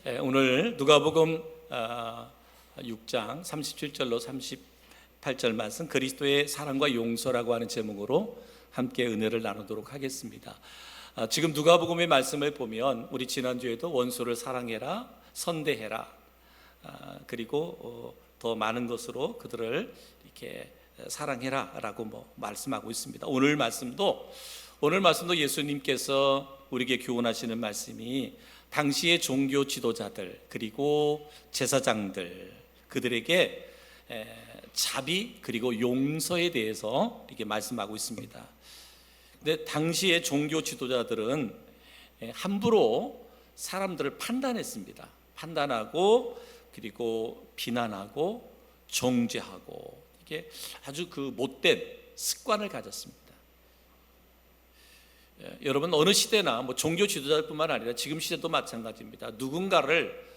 오늘 누가복음 6장 37절로 38절 말씀, 그리스도의 사랑과 용서라고 하는 제목으로 함께 은혜를 나누도록 하겠습니다. 지금 누가복음의 말씀을 보면 우리 지난주에도 원수를 사랑해라, 선대해라, 그리고 더 많은 것으로 그들을 이렇게 사랑해라 라고 말씀하고 있습니다. 오늘 말씀도 예수님께서 우리에게 교훈하시는 말씀이 당시의 종교 지도자들 그리고 제사장들, 그들에게 자비 그리고 용서에 대해서 이렇게 말씀하고 있습니다. 근데 당시의 종교 지도자들은 함부로 사람들을 판단했습니다. 판단하고 그리고 비난하고 정죄하고, 이게 아주 그 못된 습관을 가졌습니다. 여러분, 어느 시대나 종교 지도자뿐만 아니라 지금 시대도 마찬가지입니다. 누군가를,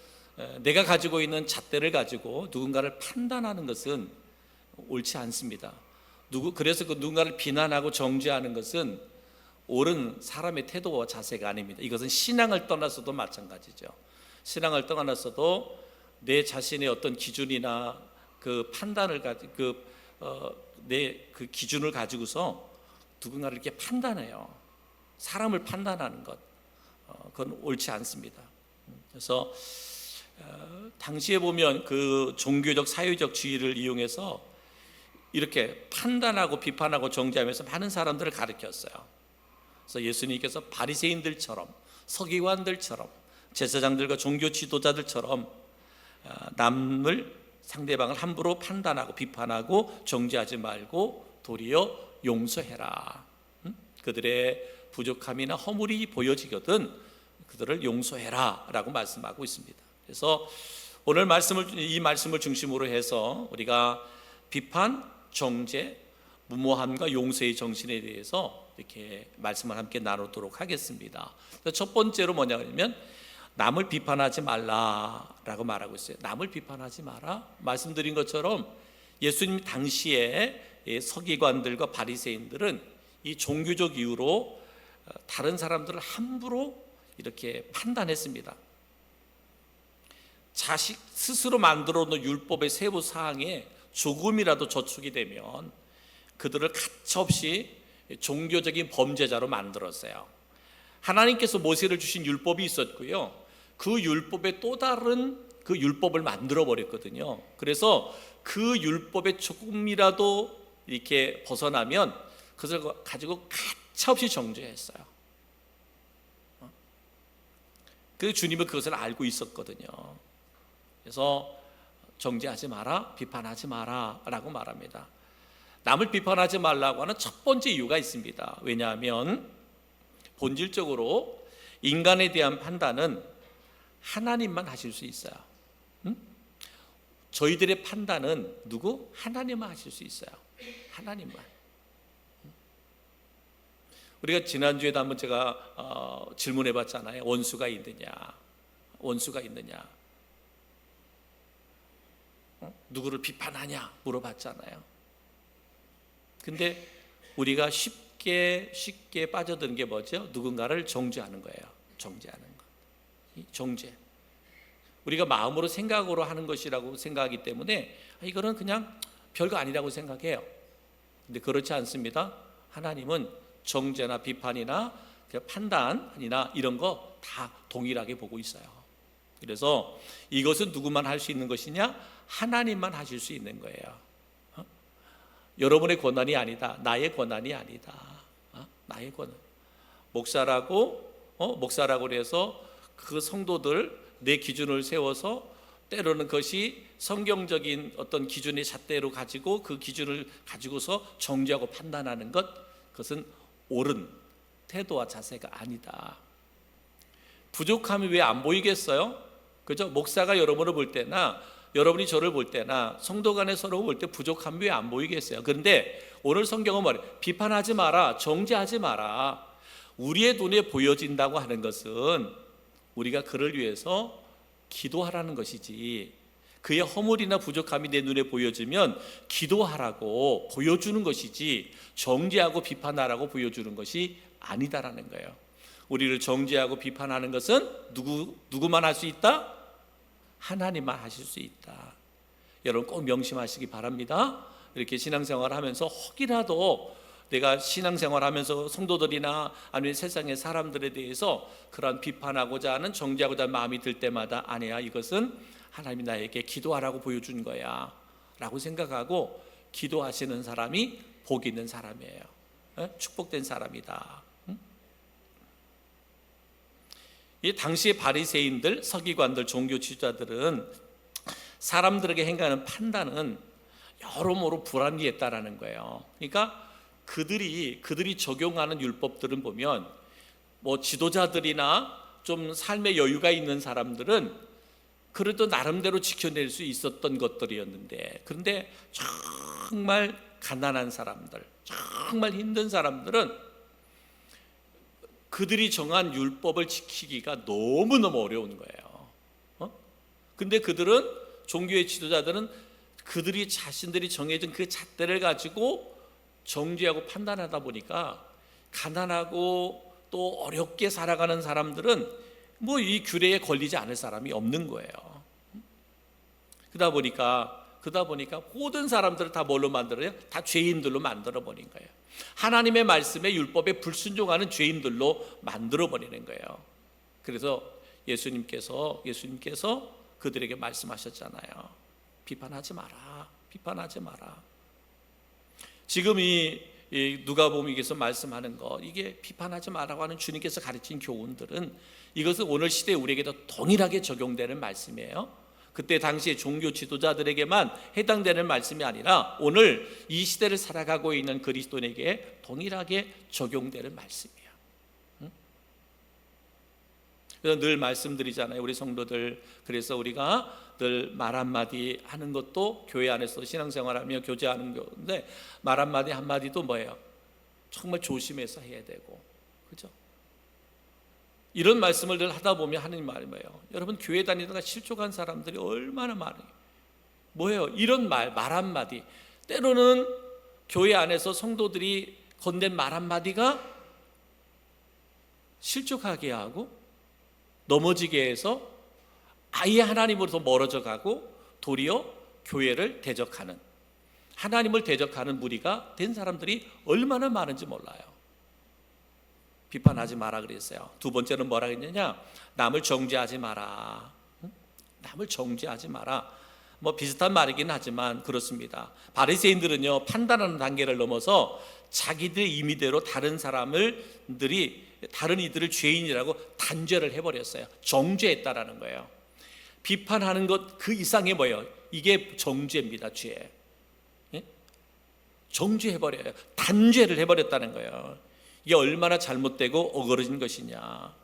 내가 가지고 있는 잣대를 가지고 누군가를 판단하는 것은 옳지 않습니다. 그래서 그 누군가를 비난하고 정죄하는 것은 옳은 사람의 태도와 자세가 아닙니다. 이것은 신앙을 떠나서도 마찬가지죠. 신앙을 떠나서도 내 자신의 어떤 기준이나 그 판단을 가지고 내 그 기준을 가지고서 누군가를 이렇게 판단해요. 사람을 판단하는 것, 그건 옳지 않습니다. 그래서 당시에 보면 그 종교적 사회적 지위를 이용해서 이렇게 판단하고 비판하고 정죄하면서 많은 사람들을 가르쳤어요. 그래서 예수님께서 바리새인들처럼, 서기관들처럼, 제사장들과 종교 지도자들처럼 상대방을 함부로 판단하고 비판하고 정죄하지 말고 도리어 용서해라. 그들의 부족함이나 허물이 보여지거든 그들을 용서해라 라고 말씀하고 있습니다. 그래서 오늘 이 말씀을 중심으로 해서 우리가 비판, 정죄, 무모함과 용서의 정신에 대해서 이렇게 말씀을 함께 나누도록 하겠습니다. 첫 번째로 뭐냐면 남을 비판하지 말라라고 말하고 있어요. 남을 비판하지 마라. 말씀드린 것처럼 예수님 당시에 서기관들과 바리새인들은 이 종교적 이유로 다른 사람들을 함부로 이렇게 판단했습니다. 자식 스스로 만들어 놓은 율법의 세부 사항에 조금이라도 저촉이 되면 그들을 가차없이 종교적인 범죄자로 만들었어요. 하나님께서 모세를 주신 율법이 있었고요, 그 율법에 또 다른 그 율법을 만들어 버렸거든요. 그래서 그 율법에 조금이라도 이렇게 벗어나면 그것을 가지고 가차없이 정죄했어요. 그 주님은 그것을 알고 있었거든요. 그래서 정죄하지 마라, 비판하지 마라 라고 말합니다. 남을 비판하지 말라고 하는 첫 번째 이유가 있습니다. 왜냐하면 본질적으로 인간에 대한 판단은 하나님만 하실 수 있어요. 저희들의 판단은 하나님만 하실 수 있어요. 하나님만. 우리가 지난주에도 한번 제가 질문해 봤잖아요. 원수가 있느냐? 누구를 비판하냐? 물어봤잖아요. 근데 우리가 쉽게 빠져드는 게 뭐죠? 누군가를 정죄하는 거예요. 정죄하는 것. 정죄. 우리가 마음으로 생각으로 하는 것이라고 생각하기 때문에 이거는 그냥 별거 아니라고 생각해요. 근데 그렇지 않습니다. 하나님은 정죄나 비판이나 판단이나 이런 거 다 동일하게 보고 있어요. 그래서 이것은 누구만 할 수 있는 것이냐? 하나님만 하실 수 있는 거예요. 여러분의 권한이 아니다. 나의 권한이 아니다. 나의 권한. 목사라고 해서 그 성도들 내 기준을 세워서 때로는 그것이 성경적인 어떤 기준의 잣대로 가지고 그 기준을 가지고서 정죄하고 판단하는 것, 그것은 옳은 태도와 자세가 아니다. 부족함이 왜 안 보이겠어요? 그죠? 목사가 여러분을 볼 때나 여러분이 저를 볼 때나 성도 간에 서로 볼 때 부족함이 왜 안 보이겠어요? 그런데 오늘 성경은 뭐래요? 비판하지 마라, 정죄하지 마라. 우리의 눈에 보여진다고 하는 것은 우리가 그를 위해서 기도하라는 것이지, 그의 허물이나 부족함이 내 눈에 보여지면 기도하라고 보여주는 것이지 정죄하고 비판하라고 보여주는 것이 아니다라는 거예요. 우리를 정죄하고 비판하는 것은 누구만 할 수 있다? 하나님만 하실 수 있다. 여러분 꼭 명심하시기 바랍니다. 이렇게 신앙생활을 하면서 혹이라도 내가 신앙생활하면서 성도들이나 아니면 세상의 사람들에 대해서 그런 비판하고자 하는 정죄하고자 하는 마음이 들 때마다 아니야, 이것은 하나님이 나에게 기도하라고 보여준 거야 라고 생각하고 기도하시는 사람이 복 있는 사람이에요. 축복된 사람이다. 이 당시의 바리새인들, 서기관들, 종교 지도자들은 사람들에게 행하는 판단은 여러모로 불합리했다라는 거예요. 그러니까 그들이 적용하는 율법들은 보면 뭐 지도자들이나 좀 삶의 여유가 있는 사람들은 그래도 나름대로 지켜낼 수 있었던 것들이었는데, 그런데 정말 가난한 사람들, 정말 힘든 사람들은 그들이 정한 율법을 지키기가 너무너무 어려운 거예요. 근데 그들은, 종교의 지도자들은 그들이 자신들이 정해진 그 잣대를 가지고 정죄하고 판단하다 보니까 가난하고 또 어렵게 살아가는 사람들은 뭐 이 규례에 걸리지 않을 사람이 없는 거예요. 그러다 보니까 모든 사람들을 다 뭘로 만들어요? 다 죄인들로 만들어 버린 거예요. 하나님의 말씀에 율법에 불순종하는 죄인들로 만들어 버리는 거예요. 그래서 예수님께서 그들에게 말씀하셨잖아요. 비판하지 마라. 지금 이 누가복음에서 말씀하는 거, 이게 비판하지 마라고 하는 주님께서 가르친 교훈들은 이것은 오늘 시대에 우리에게도 동일하게 적용되는 말씀이에요. 그때 당시에 종교 지도자들에게만 해당되는 말씀이 아니라 오늘 이 시대를 살아가고 있는 그리스도인에게 동일하게 적용되는 말씀이에요. 그래서 늘 말씀드리잖아요, 우리 성도들. 그래서 우리가 늘 말 한마디 하는 것도 교회 안에서 신앙생활하며 교제하는 건데, 말 한마디 한마디도 뭐예요? 정말 조심해서 해야 되고, 그죠? 이런 말씀을 늘 하다 보면 하는 말이 뭐예요? 여러분 교회 다니다가 실족한 사람들이 얼마나 많아요. 뭐예요? 이런 말 한마디, 때로는 교회 안에서 성도들이 건넨 말 한마디가 실족하게 하고 넘어지게 해서 아예 하나님으로부터 멀어져 가고 도리어 교회를 대적하는, 하나님을 대적하는 무리가 된 사람들이 얼마나 많은지 몰라요. 비판하지 마라 그랬어요. 두 번째는 뭐라 그랬느냐? 남을 정죄하지 마라. 남을 정죄하지 마라. 뭐 비슷한 말이긴 하지만 그렇습니다. 바리새인들은요, 판단하는 단계를 넘어서 자기들의 임의대로 다른 이들을 죄인이라고 단죄를 해버렸어요. 정죄했다라는 거예요. 비판하는 것 그 이상의 뭐예요? 이게 정죄입니다. 죄. 정죄해버려요. 단죄를 해버렸다는 거예요. 이게 얼마나 잘못되고 어그러진 것이냐.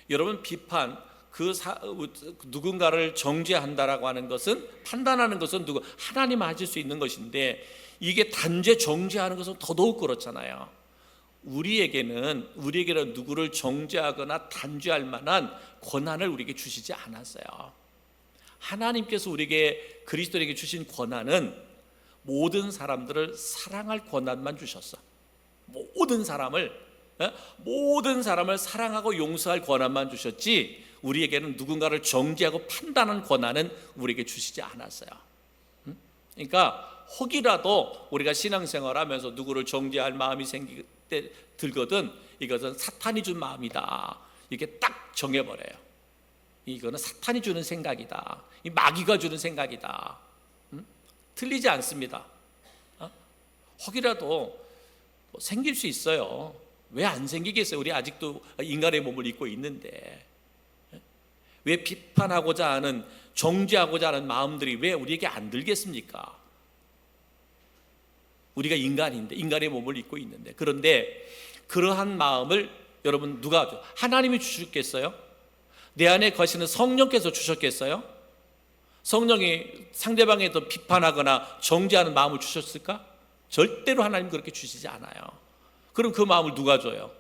여러분, 비판, 누군가를 정죄한다라고 하는 것은, 판단하는 것은 하나님 하실 수 있는 것인데, 이게 단죄, 정죄하는 것은 더더욱 그렇잖아요. 우리에게는 누구를 정죄하거나 단죄할 만한 권한을 우리에게 주시지 않았어요. 하나님께서 그리스도에게 주신 권한은 모든 사람들을 사랑할 권한만 주셨어. 모든 사람을 사랑하고 용서할 권한만 주셨지, 우리에게는 누군가를 정죄하고 판단하는 권한은 우리에게 주시지 않았어요. 그러니까 혹이라도 우리가 신앙생활하면서 누구를 정죄할 마음이 생길 때 들거든, 이것은 사탄이 준 마음이다. 이렇게 딱 정해버려요. 이거는 사탄이 주는 생각이다. 이 마귀가 주는 생각이다. 틀리지 않습니다. 혹이라도 생길 수 있어요. 왜 안 생기겠어요? 우리 아직도 인간의 몸을 입고 있는데. 왜 비판하고자 하는, 정죄하고자 하는 마음들이 왜 우리에게 안 들겠습니까? 우리가 인간인데, 인간의 몸을 입고 있는데. 그런데 그러한 마음을 여러분 누가 줘? 하나님이 주셨겠어요? 내 안에 거시는 성령께서 주셨겠어요? 성령이 상대방에 더 비판하거나 정죄하는 마음을 주셨을까? 절대로 하나님 그렇게 주시지 않아요. 그럼 그 마음을 누가 줘요?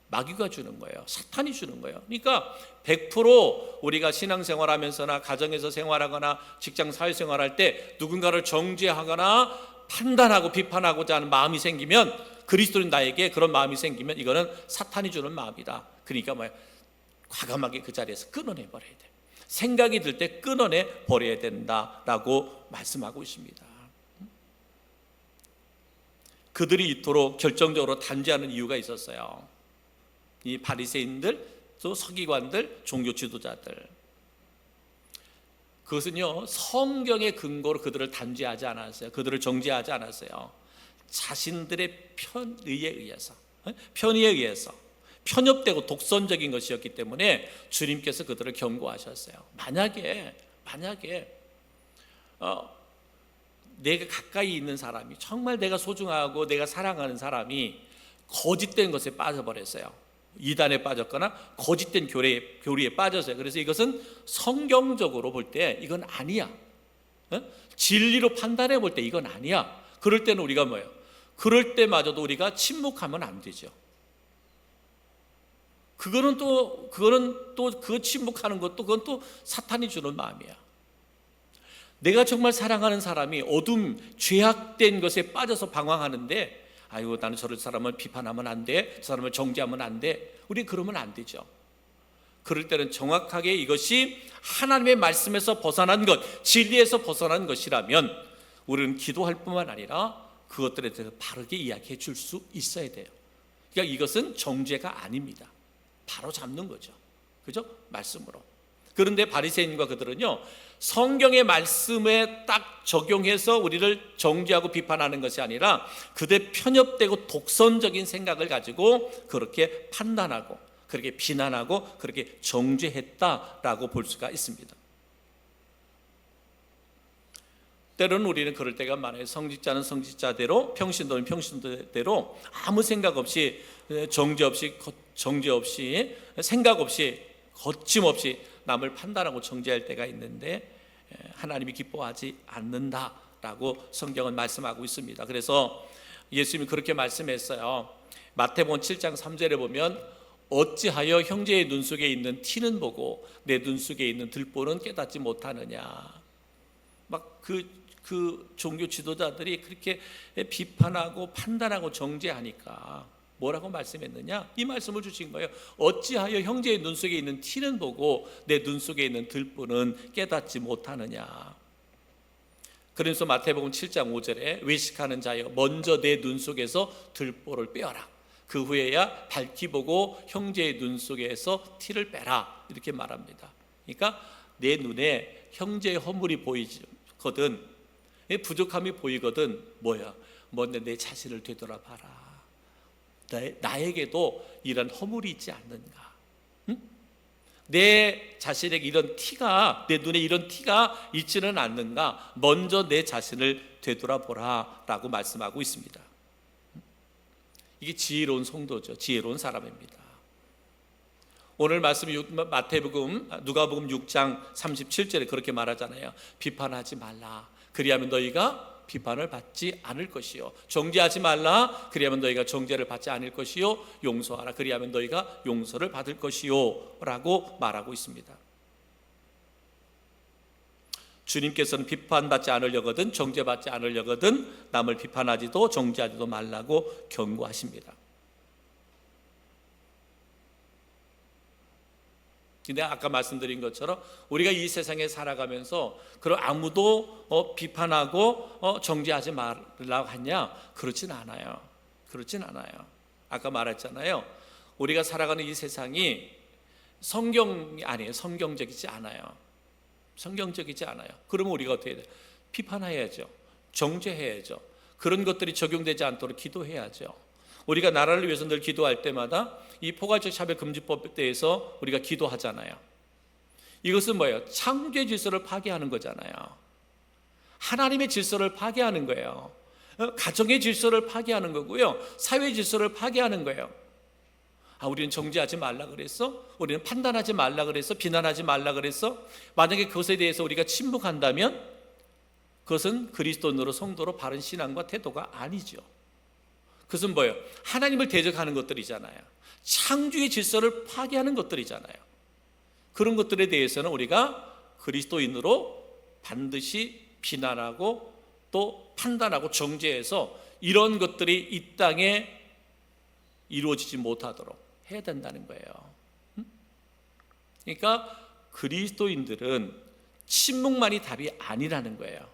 마귀가 주는 거예요. 사탄이 주는 거예요. 그러니까 100% 우리가 신앙생활하면서나 가정에서 생활하거나 직장 사회생활할 때 누군가를 정죄하거나 판단하고 비판하고자 하는 마음이 생기면, 그리스도인 나에게 그런 마음이 생기면 이거는 사탄이 주는 마음이다. 그러니까 뭐야? 과감하게 그 자리에서 끊어내 버려야 돼. 생각이 들 때 끊어내 버려야 된다라고 말씀하고 있습니다. 그들이 이토록 결정적으로 단죄하는 이유가 있었어요. 이 바리새인들, 또 서기관들, 종교 지도자들, 그것은요 성경의 근거로 그들을 단죄하지 않았어요. 그들을 정죄하지 않았어요. 자신들의 편의에 의해서 편협되고 독선적인 것이었기 때문에 주님께서 그들을 경고하셨어요. 만약에 내가 가까이 있는 사람이, 정말 내가 소중하고 내가 사랑하는 사람이 거짓된 것에 빠져버렸어요. 이단에 빠졌거나 거짓된 교리에 빠졌어요. 그래서 이것은 성경적으로 볼 때 이건 아니야. 진리로 판단해 볼 때 이건 아니야. 그럴 때는 우리가 뭐예요? 그럴 때마저도 우리가 침묵하면 안 되죠. 그거는 또 그 침묵하는 것도 그건 또 사탄이 주는 마음이야. 내가 정말 사랑하는 사람이 어둠, 죄악된 것에 빠져서 방황하는데, 아이고 나는 저런 사람을 비판하면 안 돼, 저 사람을 정죄하면 안 돼, 우리 그러면 안 되죠. 그럴 때는 정확하게 이것이 하나님의 말씀에서 벗어난 것, 진리에서 벗어난 것이라면 우리는 기도할 뿐만 아니라 그것들에 대해서 바르게 이야기해 줄 수 있어야 돼요. 그러니까 이것은 정죄가 아닙니다. 바로 잡는 거죠. 그죠? 말씀으로. 그런데 바리새인과 그들은요, 성경의 말씀에 딱 적용해서 우리를 정죄하고 비판하는 것이 아니라 그들의 편협되고 독선적인 생각을 가지고 그렇게 판단하고 그렇게 비난하고 그렇게 정죄했다라고 볼 수가 있습니다. 때로는 우리는 그럴 때가 많아요. 성직자는 성직자대로, 평신도는 평신도대로 아무 생각 없이, 정죄 없이, 생각 없이, 거침없이 남을 판단하고 정죄할 때가 있는데 하나님이 기뻐하지 않는다라고 성경은 말씀하고 있습니다. 그래서 예수님이 그렇게 말씀했어요. 마태복음 7장 3절에 보면 어찌하여 형제의 눈 속에 있는 티는 보고 내 눈 속에 있는 들보는 깨닫지 못하느냐. 막 그 종교 지도자들이 그렇게 비판하고 판단하고 정죄하니까 뭐라고 말씀했느냐? 이 말씀을 주신 거예요. 어찌하여 형제의 눈 속에 있는 티는 보고 내 눈 속에 있는 들보는 깨닫지 못하느냐. 그래서 마태복음 7장 5절에 외식하는 자여 먼저 내 눈 속에서 들보를 빼어라. 그 후에야 밝히 보고 형제의 눈 속에서 티를 빼라. 이렇게 말합니다. 그러니까 내 눈에 형제의 허물이 보이거든, 부족함이 보이거든, 뭐야? 먼저 내 자신을 되돌아봐라. 나에게도 이런 허물이 있지 않는가? 응? 내 자신에게 이런 티가, 내 눈에 이런 티가 있지는 않는가? 먼저 내 자신을 되돌아보라 라고 말씀하고 있습니다. 이게 지혜로운 성도죠. 지혜로운 사람입니다. 오늘 말씀 누가복음 6장 37절에 그렇게 말하잖아요. 비판하지 말라. 그리하면 너희가 비판을 받지 않을 것이요. 정죄하지 말라. 그리하면 너희가 정죄를 받지 않을 것이요. 용서하라. 그리하면 너희가 용서를 받을 것이요. 라고 말하고 있습니다. 주님께서는 비판받지 않으려거든, 정죄받지 않으려거든 남을 비판하지도 정죄하지도 말라고 경고하십니다. 근데 아까 말씀드린 것처럼 우리가 이 세상에 살아가면서 그럼 아무도 비판하고 정죄하지 말라고 하냐? 그렇진 않아요. 아까 말했잖아요. 우리가 살아가는 이 세상이 성경이 아니에요. 성경적이지 않아요. 그러면 우리가 어떻게 해야 돼요? 비판해야죠. 정죄해야죠. 그런 것들이 적용되지 않도록 기도해야죠. 우리가 나라를 위해서 늘 기도할 때마다 이 포괄적 차별금지법에 대해서 우리가 기도하잖아요. 이것은 뭐예요? 창조의 질서를 파괴하는 거잖아요. 하나님의 질서를 파괴하는 거예요. 가정의 질서를 파괴하는 거고요. 사회 질서를 파괴하는 거예요. 우리는 정죄하지 말라 그랬어? 우리는 판단하지 말라 그랬어? 비난하지 말라 그랬어? 만약에 그것에 대해서 우리가 침묵한다면 그것은 그리스도인으로 성도로 바른 신앙과 태도가 아니죠. 그것은 뭐예요? 하나님을 대적하는 것들이잖아요. 창조의 질서를 파괴하는 것들이잖아요. 그런 것들에 대해서는 우리가 그리스도인으로 반드시 비난하고 또 판단하고 정죄해서 이런 것들이 이 땅에 이루어지지 못하도록 해야 된다는 거예요. 그러니까 그리스도인들은 침묵만이 답이 아니라는 거예요.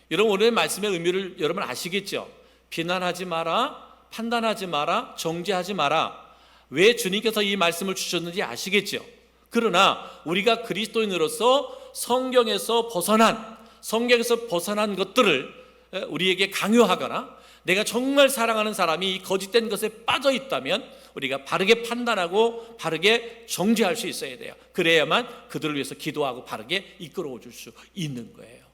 여러분, 오늘 말씀의 의미를 여러분 아시겠죠? 비난하지 마라, 판단하지 마라, 정죄하지 마라. 왜 주님께서 이 말씀을 주셨는지 아시겠죠? 그러나 우리가 그리스도인으로서 성경에서 벗어난 것들을 우리에게 강요하거나 내가 정말 사랑하는 사람이 이 거짓된 것에 빠져 있다면 우리가 바르게 판단하고 바르게 정죄할 수 있어야 돼요. 그래야만 그들을 위해서 기도하고 바르게 이끌어 줄 수 있는 거예요.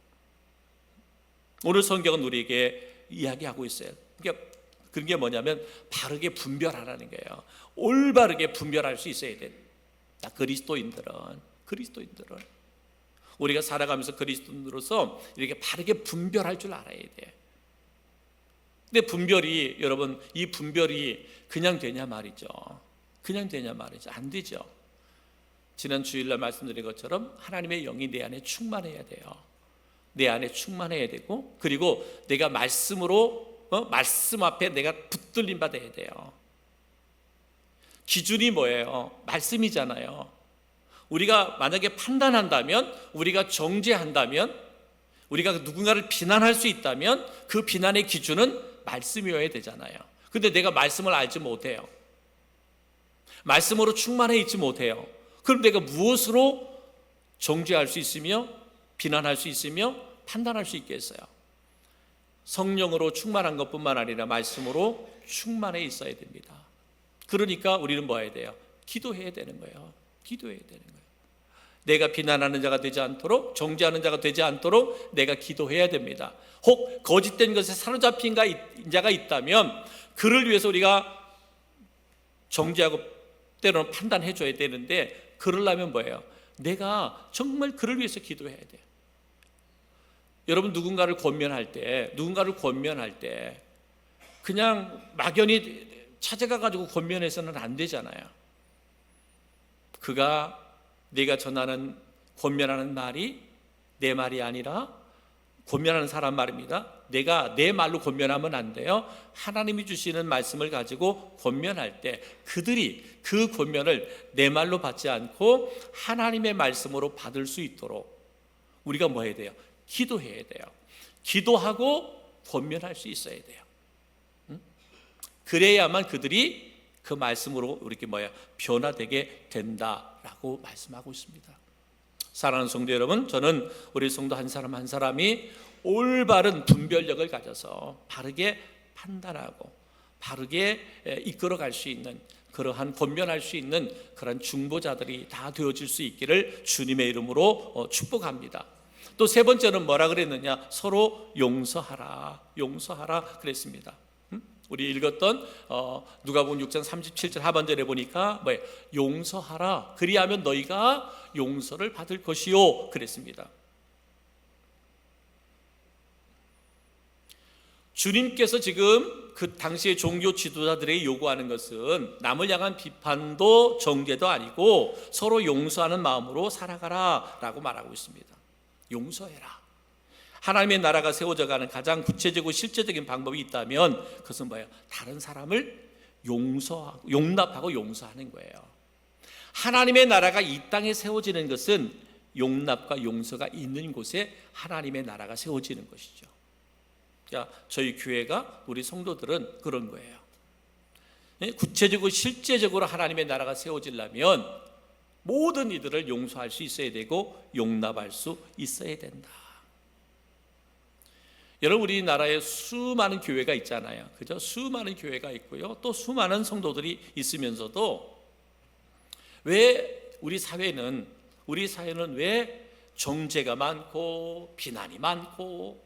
오늘 성경은 우리에게 이야기하고 있어요. 그러니까 그런 게 뭐냐면 바르게 분별하라는 거예요. 올바르게 분별할 수 있어야 돼. 그리스도인들은 우리가 살아가면서 그리스도인으로서 이렇게 바르게 분별할 줄 알아야 돼. 근데 분별이, 여러분, 이 분별이 그냥 되냐 말이죠. 안 되죠. 지난 주일날 말씀드린 것처럼 하나님의 영이 내 안에 충만해야 돼요. 내 안에 충만해야 되고, 그리고 내가 말씀으로 말씀 앞에 내가 붙들림 받아야 돼요. 기준이 뭐예요? 말씀이잖아요. 우리가 만약에 판단한다면, 우리가 정죄한다면, 우리가 누군가를 비난할 수 있다면 그 비난의 기준은 말씀이어야 되잖아요. 근데 내가 말씀을 알지 못해요. 말씀으로 충만해 있지 못해요. 그럼 내가 무엇으로 정죄할 수 있으며 비난할 수 있으며 판단할 수 있겠어요? 성령으로 충만한 것뿐만 아니라 말씀으로 충만해 있어야 됩니다. 그러니까 우리는 뭐 해야 돼요? 기도해야 되는 거예요. 내가 비난하는 자가 되지 않도록, 정죄하는 자가 되지 않도록 내가 기도해야 됩니다. 혹 거짓된 것에 사로잡힌 자가 있다면 그를 위해서 우리가 정죄하고 때로는 판단해 줘야 되는데, 그러려면 뭐예요? 내가 정말 그를 위해서 기도해야 돼요. 여러분, 누군가를 권면할 때 그냥 막연히 찾아가 가지고 권면해서는 안 되잖아요. 그가 내가 전하는 권면하는 말이 내 말이 아니라 권면하는 사람 말입니다. 내가 내 말로 권면하면 안 돼요. 하나님이 주시는 말씀을 가지고 권면할 때 그들이 그 권면을 내 말로 받지 않고 하나님의 말씀으로 받을 수 있도록 우리가 뭐 해야 돼요? 기도해야 돼요. 기도하고 권면할 수 있어야 돼요. 그래야만 그들이 그 말씀으로 이렇게 변화되게 된다라고 말씀하고 있습니다. 사랑하는 성도 여러분, 저는 우리 성도 한 사람 한 사람이 올바른 분별력을 가져서 바르게 판단하고 바르게 이끌어갈 수 있는, 그러한 권면할 수 있는 그런 중보자들이 다 되어질 수 있기를 주님의 이름으로 축복합니다. 또 세 번째는 뭐라 그랬느냐? 서로 용서하라 그랬습니다. 우리 읽었던 누가복음 6장 37절 하반절에 보니까 뭐예요? 용서하라, 그리하면 너희가 용서를 받을 것이요 그랬습니다. 주님께서 지금 그 당시의 종교 지도자들에게 요구하는 것은 남을 향한 비판도 정죄도 아니고 서로 용서하는 마음으로 살아가라 라고 말하고 있습니다. 용서해라. 하나님의 나라가 세워져가는 가장 구체적이고 실제적인 방법이 있다면 그것은 뭐예요? 다른 사람을 용납하고 용서하는 거예요. 하나님의 나라가 이 땅에 세워지는 것은 용납과 용서가 있는 곳에 하나님의 나라가 세워지는 것이죠. 그러니까 저희 교회가, 우리 성도들은 그런 거예요. 구체적이고 실제적으로 하나님의 나라가 세워지려면 모든 이들을 용서할 수 있어야 되고 용납할 수 있어야 된다. 여러분, 우리나라에 수많은 교회가 있잖아요. 그죠? 수많은 교회가 있고요. 또 수많은 성도들이 있으면서도 왜 우리 사회는 왜 정죄가 많고 비난이 많고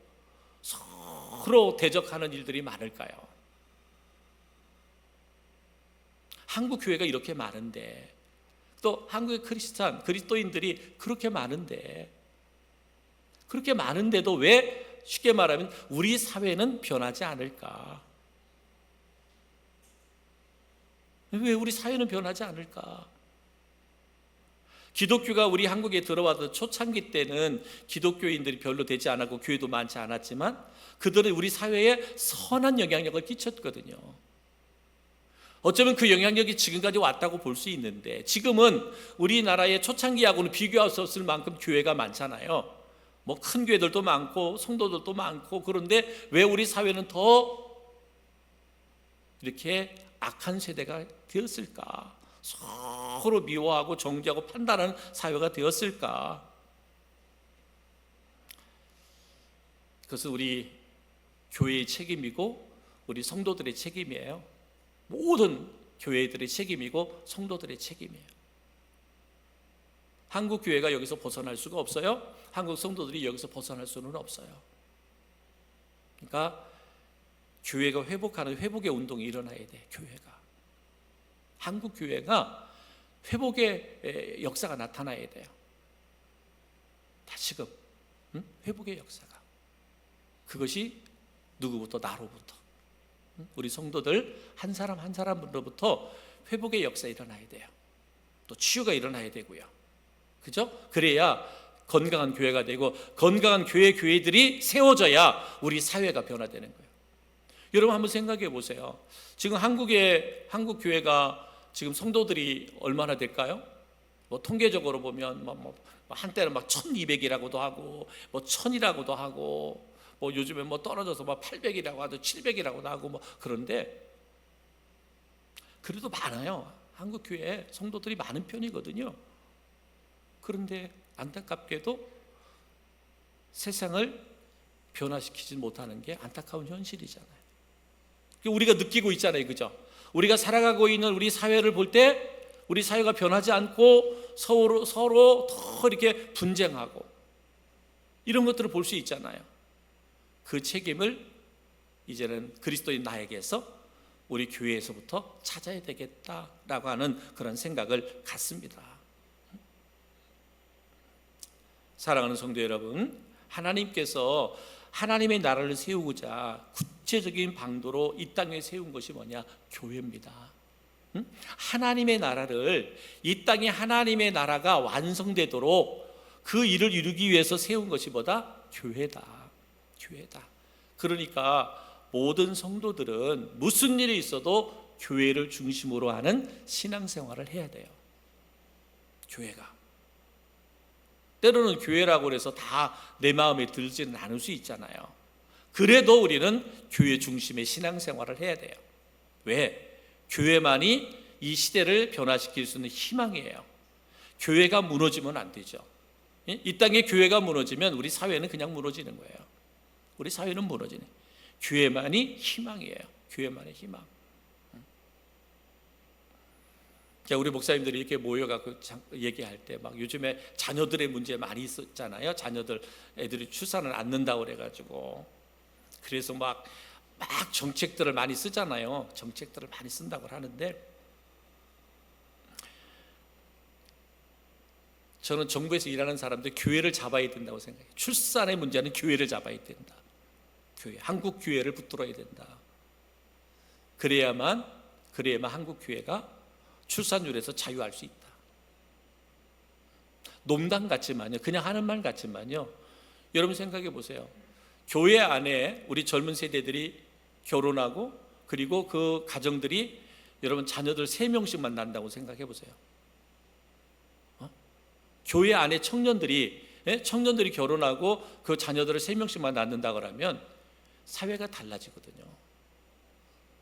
서로 대적하는 일들이 많을까요? 한국 교회가 이렇게 많은데, 또 한국의 그리스도인들이 그렇게 많은데도 왜, 쉽게 말하면 우리 사회는 변하지 않을까? 왜 우리 사회는 변하지 않을까? 기독교가 우리 한국에 들어와서 초창기 때는 기독교인들이 별로 되지 않았고 교회도 많지 않았지만 그들은 우리 사회에 선한 영향력을 끼쳤거든요. 어쩌면 그 영향력이 지금까지 왔다고 볼 수 있는데, 지금은 우리나라의 초창기하고는 비교할 수 없을 만큼 교회가 많잖아요. 뭐 큰 교회들도 많고 성도들도 많고. 그런데 왜 우리 사회는 더 이렇게 악한 세대가 되었을까? 서로 미워하고 정죄하고 판단하는 사회가 되었을까? 그것은 우리 교회의 책임이고 우리 성도들의 책임이에요. 모든 교회들의 책임이고 성도들의 책임이에요. 한국 교회가 여기서 벗어날 수가 없어요. 한국 성도들이 여기서 벗어날 수는 없어요. 그러니까 교회가 회복하는 회복의 운동이 일어나야 돼. 교회가, 한국 교회가 회복의 역사가 나타나야 돼요. 다시금 회복의 역사가. 그것이 누구부터? 나로부터. 우리 성도들 한 사람 한 사람으로부터 회복의 역사 일어나야 돼요. 또 치유가 일어나야 되고요. 그죠? 그래야 건강한 교회가 되고, 건강한 교회들이 세워져야 우리 사회가 변화되는 거예요. 여러분 한번 생각해 보세요. 지금 한국 교회가 지금 성도들이 얼마나 될까요? 뭐 통계적으로 보면 뭐 한때는 막 1200이라고도 하고 뭐 1000이라고도 하고, 뭐 요즘에 뭐 떨어져서 뭐 800이라고 하고 700이라고도 하고 뭐. 그런데 그래도 많아요. 한국 교회에 성도들이 많은 편이거든요. 그런데 안타깝게도 세상을 변화시키지 못하는 게 안타까운 현실이잖아요. 우리가 느끼고 있잖아요. 그죠? 우리가 살아가고 있는 우리 사회를 볼 때 우리 사회가 변하지 않고 서로 더 이렇게 분쟁하고 이런 것들을 볼 수 있잖아요. 그 책임을 이제는 그리스도인 나에게서, 우리 교회에서부터 찾아야 되겠다라고 하는 그런 생각을 갖습니다. 사랑하는 성도 여러분, 하나님께서 하나님의 나라를 세우고자 구체적인 방도로 이 땅에 세운 것이 뭐냐? 교회입니다. 하나님의 나라를, 이 땅에 하나님의 나라가 완성되도록 그 일을 이루기 위해서 세운 것이 뭐다? 교회다. 그러니까 모든 성도들은 무슨 일이 있어도 교회를 중심으로 하는 신앙생활을 해야 돼요. 교회가. 때로는 교회라고 해서 다 내 마음에 들지는 않을 수 있잖아요. 그래도 우리는 교회 중심의 신앙생활을 해야 돼요. 왜? 교회만이 이 시대를 변화시킬 수 있는 희망이에요. 교회가 무너지면 안 되죠. 이 땅에 교회가 무너지면 우리 사회는 그냥 무너지는 거예요. 우리 사회는 무너지네. 교회만이 희망이에요. 교회만의 희망. 자, 우리 목사님들이 이렇게 모여가지고 얘기할 때 막 요즘에 자녀들의 문제 많이 있었잖아요. 애들이 출산을 않는다고 그래가지고. 그래서 막 정책들을 많이 쓰잖아요. 정책들을 많이 쓴다고 하는데, 저는 정부에서 일하는 사람들 교회를 잡아야 된다고 생각해요. 출산의 문제는 교회를 잡아야 된다. 교회, 한국 교회를 붙들어야 된다. 그래야만 한국 교회가 출산율에서 자유할 수 있다. 농담 같지만요, 그냥 하는 말 같지만요, 여러분 생각해 보세요. 교회 안에 우리 젊은 세대들이 결혼하고, 그리고 그 가정들이 여러분 자녀들 3명씩만 낳는다고 생각해 보세요. 교회 안에 청년들이 결혼하고 그 자녀들을 3명씩만 낳는다 그러면 사회가 달라지거든요.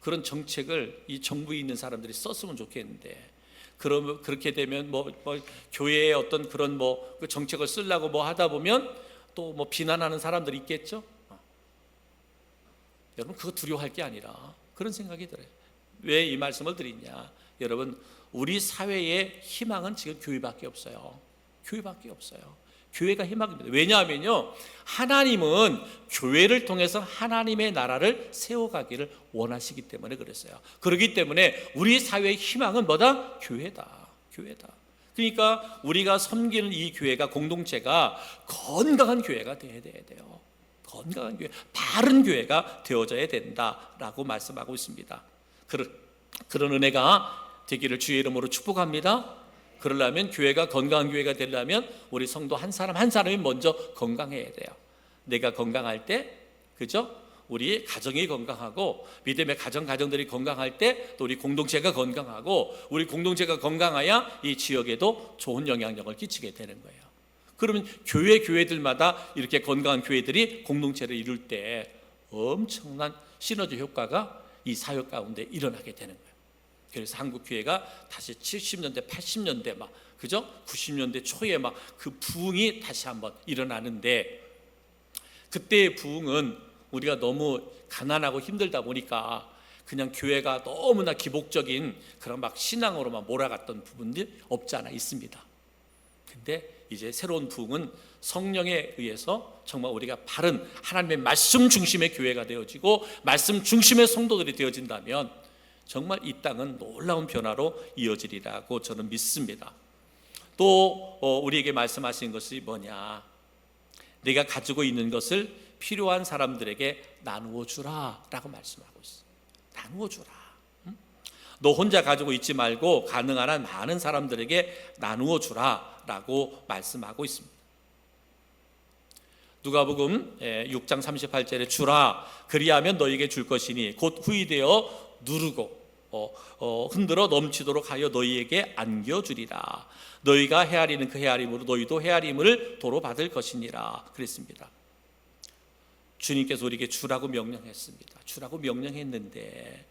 그런 정책을 이 정부에 있는 사람들이 썼으면 좋겠는데, 그러면 그렇게 되면 교회의 어떤 그런 그 정책을 쓰려고 하다 보면 또 비난하는 사람들이 있겠죠. 여러분 그거 두려워할 게 아니라 그런 생각이 들어요. 왜 이 말씀을 드리냐? 여러분 우리 사회의 희망은 지금 교회밖에 없어요. 교회밖에 없어요. 교회가 희망입니다. 왜냐하면요, 하나님은 교회를 통해서 하나님의 나라를 세워가기를 원하시기 때문에 그랬어요. 그렇기 때문에 우리 사회의 희망은 뭐다? 교회다. 그러니까 우리가 섬기는 이 교회가, 공동체가 건강한 교회가 되어야 돼요. 건강한 교회, 바른 교회가 되어져야 된다라고 말씀하고 있습니다. 그런 은혜가 되기를 주의 이름으로 축복합니다. 그러려면 교회가 건강한 교회가 되려면 우리 성도 한 사람 한 사람이 먼저 건강해야 돼요. 내가 건강할 때, 그죠? 우리 가정이 건강하고 믿음의 가정들이 건강할 때 또 우리 공동체가 건강하고 우리 공동체가 건강해야 이 지역에도 좋은 영향력을 끼치게 되는 거예요. 그러면 교회들마다 이렇게 건강한 교회들이 공동체를 이룰 때 엄청난 시너지 효과가 이 사역 가운데 일어나게 되는 거예요. 그래서 한국 교회가 다시 70년대, 80년대 막 그죠? 90년대 초에 막 그 부흥이 다시 한번 일어나는데, 그때의 부흥은 우리가 너무 가난하고 힘들다 보니까 그냥 교회가 너무나 기복적인 그런 막 신앙으로만 몰아갔던 부분들이 없지 않아 있습니다. 근데 이제 새로운 부흥은 성령에 의해서 정말 우리가 바른 하나님의 말씀 중심의 교회가 되어지고 말씀 중심의 성도들이 되어진다면 정말 이 땅은 놀라운 변화로 이어지리라고 저는 믿습니다. 또 우리에게 말씀하신 것이 뭐냐? 내가 가지고 있는 것을 필요한 사람들에게 나누어 주라 라고 말씀하고 있어요. 나누어 주라. 너 혼자 가지고 있지 말고 가능한 한 많은 사람들에게 나누어 주라 라고 말씀하고 있습니다. 누가복음 6장 38절에 주라 그리하면 너희에게 줄 것이니 곧 후이되어 누르고 흔들어 넘치도록 하여 너희에게 안겨주리라. 너희가 헤아리는 그 헤아림으로 너희도 헤아림을 도로 받을 것이니라 그랬습니다. 주님께서 우리에게 주라고 명령했습니다. 주라고 명령했는데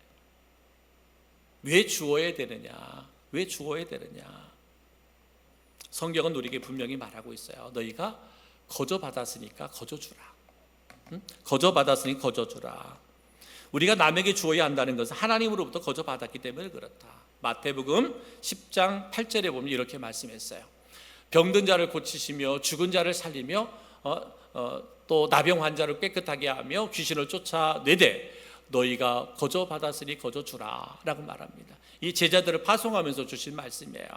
왜 주어야 되느냐? 왜 주어야 되느냐? 성경은 우리에게 분명히 말하고 있어요. 너희가 거저 받았으니까 거저 주라. 거저 받았으니 거저 주라. 우리가 남에게 주어야 한다는 것은 하나님으로부터 거저 받았기 때문에 그렇다. 마태복음 10장 8절에 보면 이렇게 말씀했어요. 병든 자를 고치시며 죽은 자를 살리며 또 나병 환자를 깨끗하게 하며 귀신을 쫓아내되 너희가 거저 받았으니 거저 주라 라고 말합니다. 이 제자들을 파송하면서 주신 말씀이에요.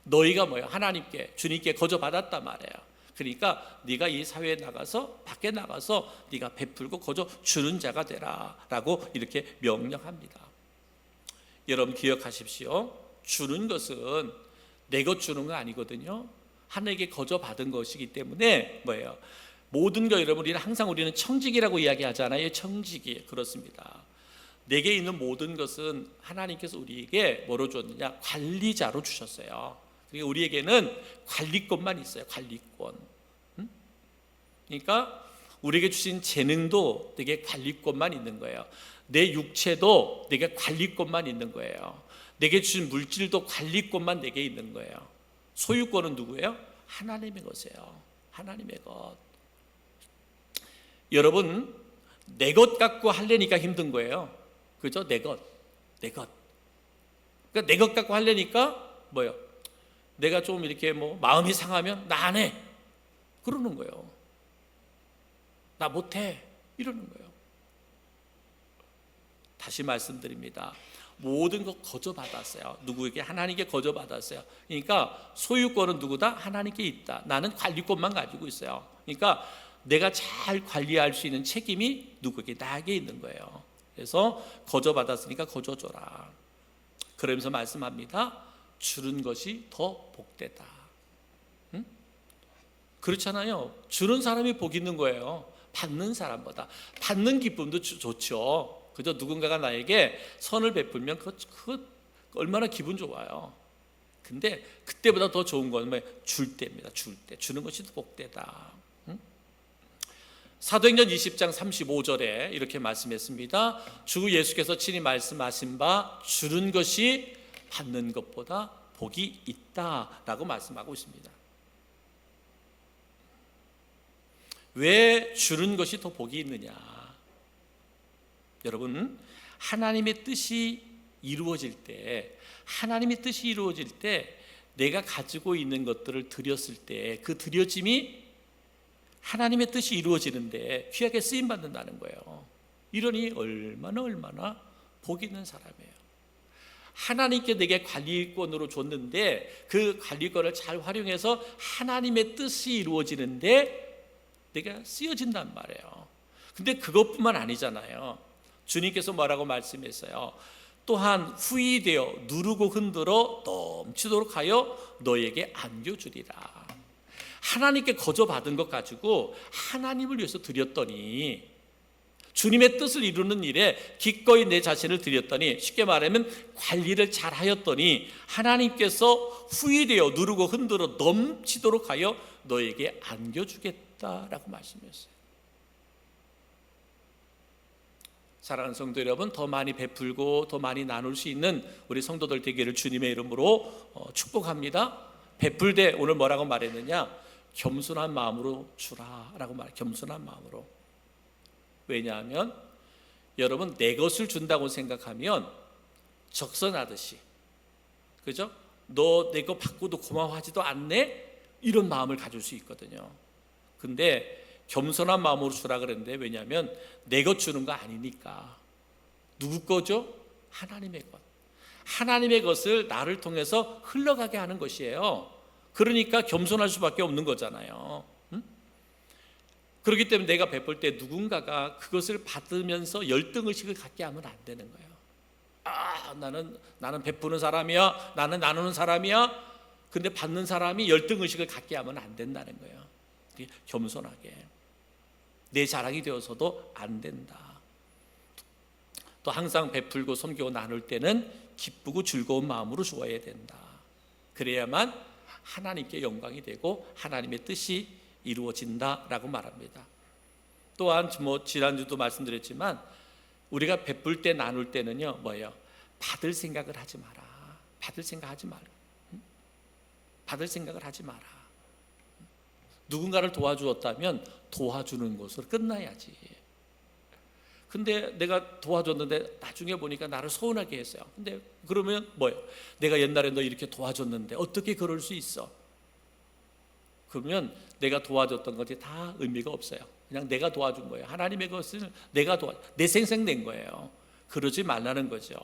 너희가 뭐예요? 하나님께 주님께 거저 받았단 말이에요. 그러니까 네가 이 사회에 나가서 밖에 나가서 네가 베풀고 거저 주는 자가 되라 라고 이렇게 명령합니다. 여러분 기억하십시오. 주는 것은 내 것 주는 거 아니거든요. 하나님께 거저 받은 것이기 때문에 뭐예요? 모든 것 여러분 우리는 청지기라고 이야기하잖아요. 청지기 그렇습니다. 내게 있는 모든 것은 하나님께서 우리에게 뭐로 줬느냐? 관리자로 주셨어요. 그러니까 우리에게는 관리권만 있어요. 관리권. 그러니까 우리에게 주신 재능도 내게 관리권만 있는 거예요. 내 육체도 내게 관리권만 있는 거예요. 내게 주신 물질도 관리권만 내게 있는 거예요. 소유권은 누구예요? 하나님의 것이에요. 하나님의 것. 여러분 내 것 갖고 하려니까 힘든 거예요. 그죠? 내 것. 그러니까 내 것 갖고 하려니까 뭐예요? 내가 좀 이렇게 마음이 상하면 나 안 해. 그러는 거예요. 나 못해. 이러는 거예요. 다시 말씀드립니다. 모든 것 거저 받았어요. 누구에게? 하나님께 거저 받았어요. 그러니까 소유권은 누구다? 하나님께 있다. 나는 관리권만 가지고 있어요. 그러니까 내가 잘 관리할 수 있는 책임이 누구에게? 나에게 있는 거예요. 그래서 거저 받았으니까 거저 줘라. 그러면서 말씀합니다. 주는 것이 더 복되다. 응? 그렇잖아요. 주는 사람이 복 있는 거예요. 받는 사람보다. 받는 기쁨도 좋죠. 그저 누군가가 나에게 선을 베풀면 그거 얼마나 기분 좋아요. 근데 그때보다 더 좋은 건 줄 때입니다. 줄 때. 주는 것이 더 복되다. 응? 사도행전 20장 35절에 이렇게 말씀했습니다. 주 예수께서 친히 말씀하신 바 주는 것이 받는 것보다 복이 있다라고 말씀하고 있습니다. 왜 주는 것이 더 복이 있느냐? 여러분 하나님의 뜻이 이루어질 때 내가 가지고 있는 것들을 드렸을 때 그 드려짐이 하나님의 뜻이 이루어지는데 귀하게 쓰임받는다는 거예요. 이러니 얼마나 복 있는 사람이에요. 하나님께 내게 관리권으로 줬는데 그 관리권을 잘 활용해서 하나님의 뜻이 이루어지는데 내가 쓰여진단 말이에요. 근데 그것뿐만 아니잖아요. 주님께서 뭐라고 말씀했어요? 또한 후이되어 누르고 흔들어 넘치도록 하여 너에게 안겨주리라. 하나님께 거저받은 것 가지고 하나님을 위해서 드렸더니, 주님의 뜻을 이루는 일에 기꺼이 내 자신을 드렸더니, 쉽게 말하면 관리를 잘 하였더니 하나님께서 후이되어 누르고 흔들어 넘치도록 하여 너에게 안겨주겠다라고 말씀했어요. 사랑하는 성도 여러분, 더 많이 베풀고 더 많이 나눌 수 있는 우리 성도들 되기를 주님의 이름으로 축복합니다. 베풀 때 오늘 뭐라고 말했느냐? 겸손한 마음으로 주라라고 말해요. 겸손한 마음으로. 왜냐하면 여러분, 내 것을 준다고 생각하면 적선하듯이, 그죠? 너 내 거 받고도 고마워하지도 않네? 이런 마음을 가질 수 있거든요. 근데 겸손한 마음으로 주라 그랬는데, 왜냐하면 내 것 주는 거 아니니까. 누구 거죠? 하나님의 것. 하나님의 것을 나를 통해서 흘러가게 하는 것이에요. 그러니까 겸손할 수밖에 없는 거잖아요. 그렇기 때문에 내가 베풀 때 누군가가 그것을 받으면서 열등의식을 갖게 하면 안 되는 거예요. 아, 나는 베푸는 사람이야, 나는 나누는 사람이야. 근데 받는 사람이 열등의식을 갖게 하면 안 된다는 거예요. 겸손하게. 내 자랑이 되어서도 안 된다. 또 항상 베풀고 섬기고 나눌 때는 기쁘고 즐거운 마음으로 주어야 된다. 그래야만 하나님께 영광이 되고 하나님의 뜻이 이루어진다라고 말합니다. 또한 지난주도 말씀드렸지만, 우리가 베풀 때 나눌 때는요, 뭐예요? 받을 생각을 하지 마라. 받을 생각하지 마라. 받을 생각을 하지 마라. 누군가를 도와주었다면 도와주는 것으로 끝나야지. 근데 내가 도와줬는데 나중에 보니까 나를 서운하게 했어요. 근데 그러면 뭐예요? 내가 옛날에 너 이렇게 도와줬는데 어떻게 그럴 수 있어? 그러면 내가 도와줬던 것이 다 의미가 없어요. 그냥 내가 도와준 거예요. 하나님의 것을 내가 내 생생낸 거예요. 그러지 말라는 거죠.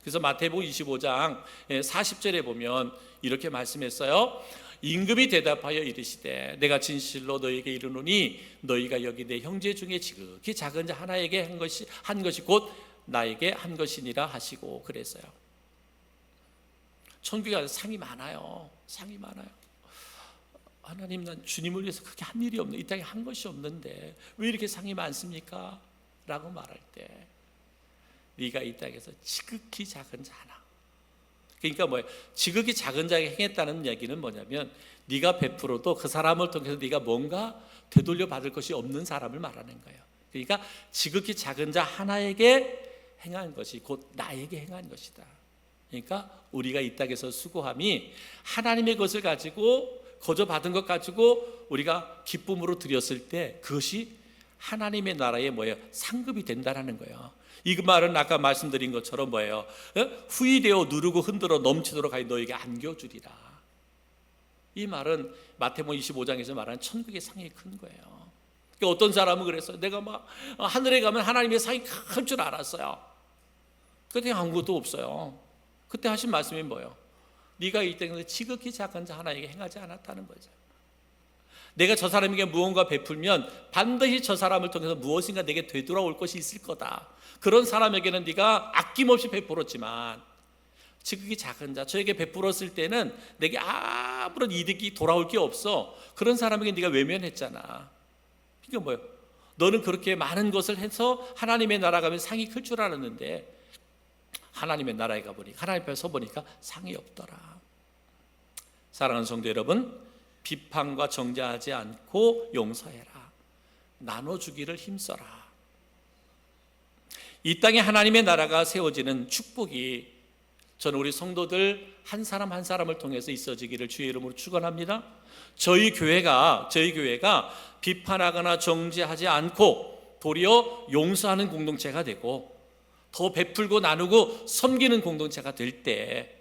그래서 마태복음 25장 40절에 보면 이렇게 말씀했어요. 임금이 대답하여 이르시되 내가 진실로 너희에게 이르노니 너희가 여기 내 형제 중에 지극히 작은 자 하나에게 한 것이 곧 나에게 한 것이니라 하시고 그랬어요. 천국에 상이 많아요. 상이 많아요. 하나님, 난 주님을 위해서 그렇게 한 일이 없는, 이 땅에 한 것이 없는데 왜 이렇게 상이 많습니까? 라고 말할 때, 네가 이 땅에서 지극히 작은 자 하나. 그러니까 뭐예요? 지극히 작은 자에게 행했다는 얘기는 뭐냐면, 네가 베풀어도 그 사람을 통해서 네가 뭔가 되돌려 받을 것이 없는 사람을 말하는 거예요. 그러니까 지극히 작은 자 하나에게 행한 것이 곧 나에게 행한 것이다. 그러니까 우리가 이 땅에서 수고함이 하나님의 것을 가지고 거저 받은 것 가지고 우리가 기쁨으로 드렸을 때 그것이 하나님의 나라의 뭐예요? 상급이 된다는 거예요. 이 말은 아까 말씀드린 것처럼 뭐예요? 후이되어 누르고 흔들어 넘치도록 하여 너에게 안겨주리라. 이 말은 마태복음 25장에서 말하는 천국의 상이 큰 거예요. 그러니까 어떤 사람은 그랬어요. 내가 막 하늘에 가면 하나님의 상이 클 줄 알았어요. 그때 아무것도 없어요. 그때 하신 말씀이 뭐예요? 네가 이 땅에서 지극히 작은 자 하나에게 행하지 않았다는 거죠. 내가 저 사람에게 무언가 베풀면 반드시 저 사람을 통해서 무엇인가 내게 되돌아올 것이 있을 거다. 그런 사람에게는 네가 아낌없이 베풀었지만 지극히 작은 자, 저에게 베풀었을 때는 내게 아무런 이득이 돌아올 게 없어. 그런 사람에게 네가 외면했잖아. 이게 뭐예요? 너는 그렇게 많은 것을 해서 하나님의 나라 가면 상이 클 줄 알았는데 하나님의 나라에 가보니까, 하나님 앞에 서보니까 상이 없더라. 사랑하는 성도 여러분, 비판과 정죄하지 않고 용서해라. 나눠주기를 힘써라. 이 땅에 하나님의 나라가 세워지는 축복이 저는 우리 성도들 한 사람 한 사람을 통해서 있어지기를 주의 이름으로 축원합니다. 저희 교회가 비판하거나 정죄하지 않고 도리어 용서하는 공동체가 되고 더 베풀고 나누고 섬기는 공동체가 될 때,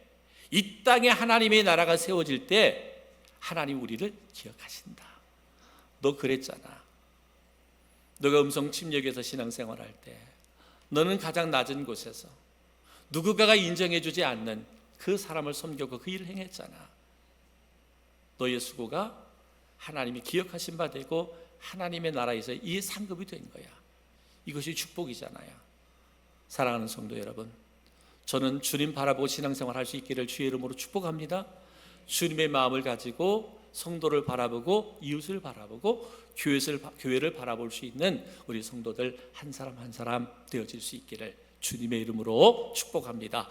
이 땅에 하나님의 나라가 세워질 때 하나님 우리를 기억하신다. 너 그랬잖아. 너가 음성 침략에서 신앙생활할 때 너는 가장 낮은 곳에서 누군가가 인정해주지 않는 그 사람을 섬겼고 그 일을 행했잖아. 너의 수고가 하나님이 기억하신 바 되고 하나님의 나라에서 이 상급이 된 거야. 이것이 축복이잖아요. 사랑하는 성도 여러분, 저는 주님 바라보고 신앙생활 할 수 있기를 주의 이름으로 축복합니다. 주님의 마음을 가지고 성도를 바라보고 이웃을 바라보고 교회를 바라볼 수 있는 우리 성도들 한 사람 한 사람 되어질 수 있기를 주님의 이름으로 축복합니다.